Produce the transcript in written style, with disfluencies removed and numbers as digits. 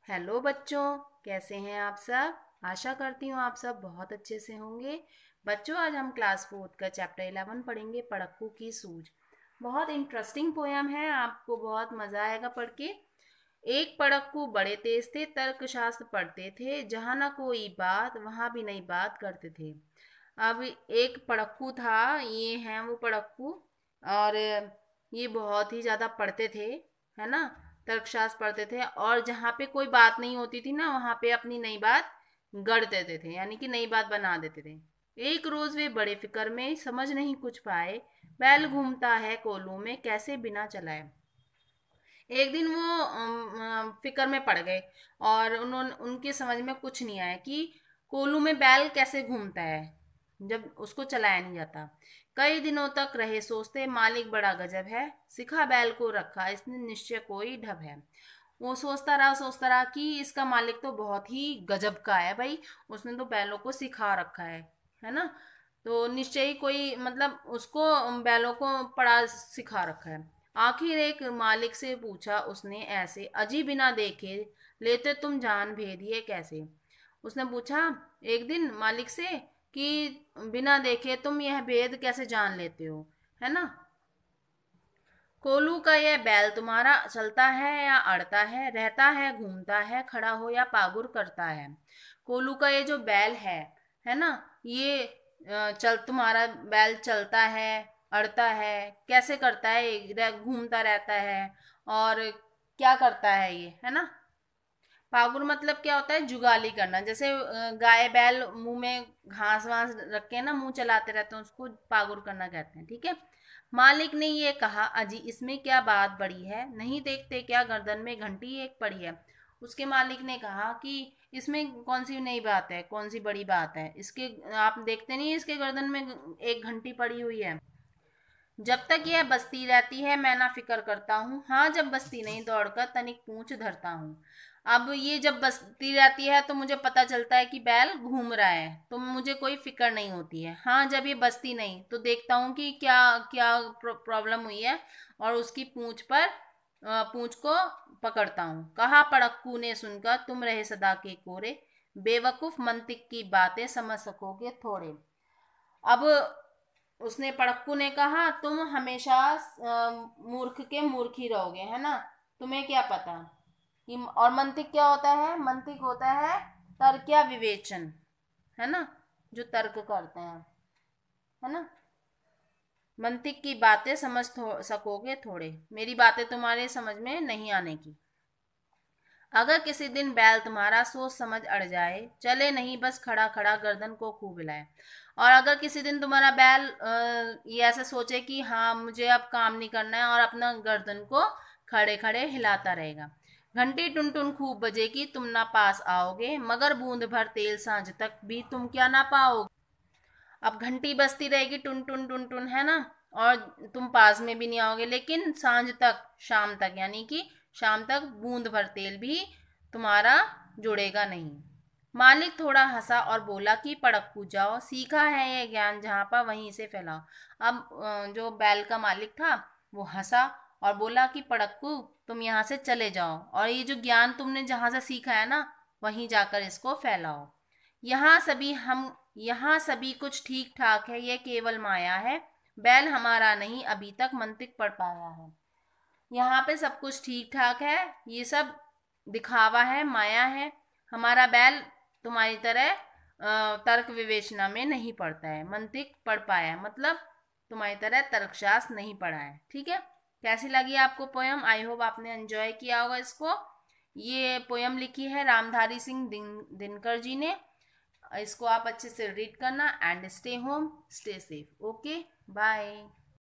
Hello बच्चों, कैसे हैं आप सब। आशा करती हूँ आप सब बहुत अच्छे से होंगे। बच्चों, आज हम क्लास 4 का चैप्टर 11 पढ़ेंगे, पड़क्कू की सूझ। बहुत इंटरेस्टिंग पोयम है, आपको बहुत मजा आएगा पढ़ के। एक पड़क्कू बड़े तेज थे, तर्कशास्त्र पढ़ते थे, जहाँ ना कोई बात वहाँ भी नई बात करते थे। अब एक पड़क्कू था, ये हैं वो पड़क्कू। और ये बहुत ही ज़्यादा पढ़ते थे, है ना। तर्कशास्त्र पढ़ते थे और जहाँ पे कोई बात नहीं होती थी ना, वहाँ पे अपनी नई बात गढ़ देते थे, यानी कि नई बात बना देते थे। एक रोज वे बड़े फिक्र में, समझ नहीं कुछ पाए, बैल घूमता है कोलू में, कैसे बिना चलाए। एक दिन वो फिक्र में पड़ गए और उन्होंने उनके समझ में कुछ नहीं आया कि कोल्हू में बैल कैसे घूमता है जब उसको चलाया नहीं जाता। कई दिनों तक रहे सोचते, मालिक बड़ा गजब है, सिखा बैल को रखा इसने, निश्चय कोई ढब है। वो सोचता रहा कि इसका मालिक तो बहुत ही गजब का है भाई, उसने तो बैलों को सिखा रखा है ना। तो निश्चय ही कोई, मतलब उसको बैलों को पढ़ा सिखा रखा है। आखिर एक मालिक से पूछा उसने ऐसे, अजी बिना देखे लेते तुम जान भेद ये कैसे। उसने पूछा एक दिन मालिक से कि बिना देखे तुम यह भेद कैसे जान लेते हो, है ना। कोलू का यह बैल तुम्हारा चलता है या अड़ता है, रहता है घूमता है, खड़ा हो या पागुर करता है। कोलू का ये जो बैल है ना, ये चल तुम्हारा बैल चलता है, अड़ता है, कैसे करता है, घूमता रहता है, और क्या करता है ये, है ना। पागुर मतलब क्या होता है, जुगाली करना। जैसे गाय बैल मुंह में घास वास रख के ना मुंह चलाते रहते हैं, उसको पागुर करना कहते हैं, ठीक है। मालिक ने ये कहा, अजी इसमें क्या बात बड़ी है, नहीं देखते क्या गर्दन में घंटी एक पड़ी है। उसके मालिक ने कहा कि इसमें कौन सी नई बात है, कौन सी बड़ी बात है, इसके आप देखते नहीं इसके गर्दन में एक घंटी पड़ी हुई है। जब तक यह बसती रहती है मैं ना फिक्र करता हूँ, हाँ जब बसती नहीं दौड़कर तनिक पूंछ धरता हूँ। अब ये जब बसती रहती है तो मुझे पता चलता है कि बैल घूम रहा है, तो मुझे कोई फिक्र नहीं होती है। हाँ जब ये बसती नहीं तो देखता हूँ कि क्या क्या प्रॉब्लम हुई है, और उसकी पूंछ पर पूंछ को पकड़ता हूँ। कहा पड़क्कू ने सुनकर, तुम रहे सदा के कोरे, बेवकूफ मंतिक की बातें समझ सकोगे थोड़े। अब उसने पड़क्कू ने कहा, तुम हमेशा मूर्ख के मूर्ख ही रहोगे, है ना। तुम्हें क्या पता कि, और मंतिक क्या होता है, मंतिक होता है तर्क या विवेचन, है ना, जो तर्क करते हैं, है ना। मंतिक की बातें समझ सकोगे थोड़े, मेरी बातें तुम्हारे समझ में नहीं आने की। अगर किसी दिन बैल तुम्हारा सोच समझ अड़ जाए, चले नहीं बस खड़ा खड़ा गर्दन को खूब हिलाए। और अगर किसी दिन तुम्हारा बैल ये ऐसे सोचे कि हाँ मुझे अब काम नहीं करना है, और अपना गर्दन को खड़े खड़े हिलाता रहेगा। घंटी टुन टुन खूब बजेगी, तुम ना पास आओगे, मगर बूंद भर तेल सांझ तक भी तुम क्या ना पाओगे। अब घंटी बजती रहेगी टुन टुन, है ना, और तुम पास में भी नहीं आओगे, लेकिन सांझ तक, शाम तक, यानी कि शाम तक बूंद भर तेल भी तुम्हारा जुड़ेगा नहीं। मालिक थोड़ा हंसा और बोला कि पड़क्कू जाओ, सीखा है ये ज्ञान जहाँ पर वहीं से फैलाओ। अब जो बैल का मालिक था वो हंसा और बोला कि पड़क्कू तुम यहाँ से चले जाओ, और ये जो ज्ञान तुमने जहाँ से सीखा है ना, वहीं जाकर इसको फैलाओ। यहाँ सभी कुछ ठीक ठाक है, ये केवल माया है, बैल हमारा नहीं अभी तक मंतिक पढ़ पाया है। यहाँ पे सब कुछ ठीक ठाक है, ये सब दिखावा है, माया है। हमारा बैल तुम्हारी तरह तर्क विवेचना में नहीं पढ़ता है, मंतिक पढ़ पाया है, मतलब तुम्हारी तरह तर्कशास्त्र नहीं पढ़ा है, ठीक है। कैसी लगी आपको पोयम, आई होप आपने एंजॉय किया होगा इसको। ये पोयम लिखी है रामधारी सिंह दिनकर जी ने। इसको आप अच्छे से रीड करना, and stay home stay safe. Okay, bye.